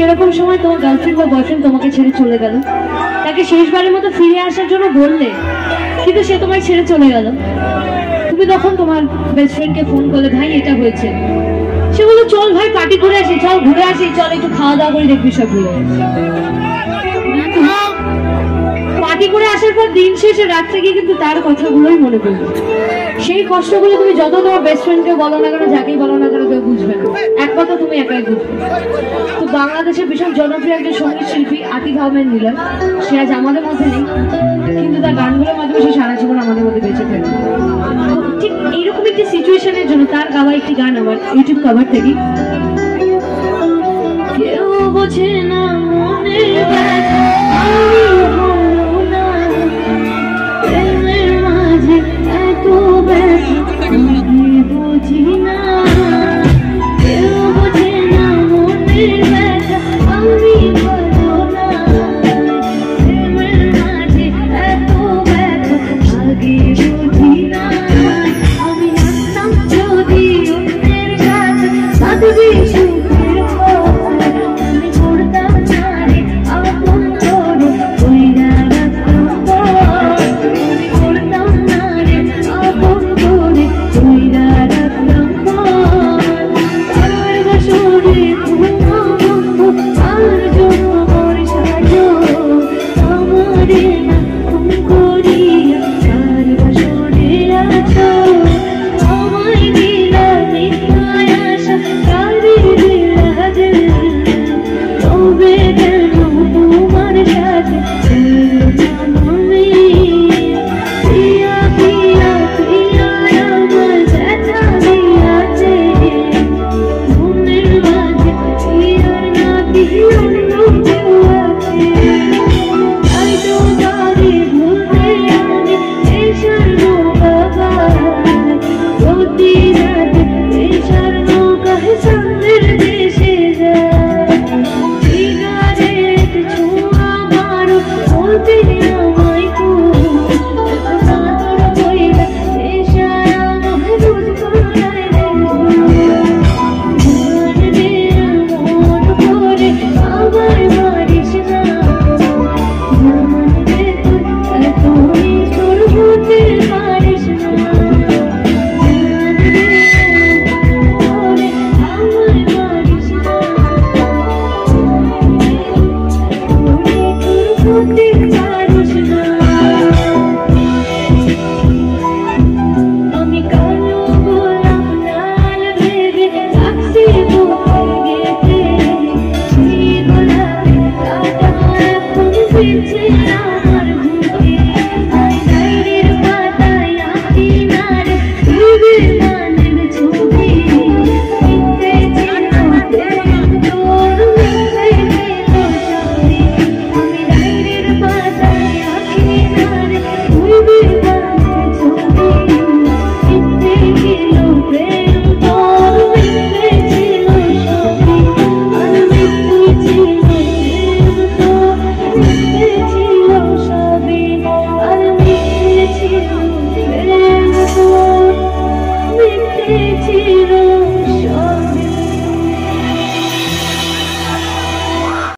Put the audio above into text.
এরকম সময় তোমার গার্লফ্রেন্ড বা বয়ফ্রেন্ড তোমাকে ছেড়ে চলে গেল, তাকে শেষবারের মতো ফিরে আসার জন্য বললে, কিন্তু সে তোমায় ছেড়ে চলে গেল। তুমি তখন তোমার বেস্ট ফ্রেন্ডকে ফোন করলে, ভাই এটা হয়েছে। সে বললো চল ভাই পার্টি করে আসি, চল ঘুরে আসি, চল একটু খাওয়া দাওয়া করে দেখবি সব ভুলে। পার্টি করে আসার পর দিন শেষে রাত্রে গিয়ে কিন্তু তার কথাগুলোই মনে পড়লো। সেই কষ্টগুলো তুমি যত তোমার বেস্ট ফ্রেন্ডকে বলো না কেন, যাকেই বলো না কেন, কেউ বুঝবে না। এক কথা তুমি একাই বুঝবে। তো বাংলাদেশের ভীষণ জনপ্রিয় একজন সঙ্গীত শিল্পী আতিফ আহমেদ মিলন, সে আজ আমাদের মধ্যে নেই, কিন্তু তার গানগুলোর মাধ্যমে সে সারা জীবন আমাদের মধ্যে বেঁচে থাকবে। ঠিক এইরকম একটি সিচুয়েশনের জন্য তার গাওয়া একটি গান আমার ইউটিউব কভার থেকে, কেউ বোঝে না মনের ব্যথা, It's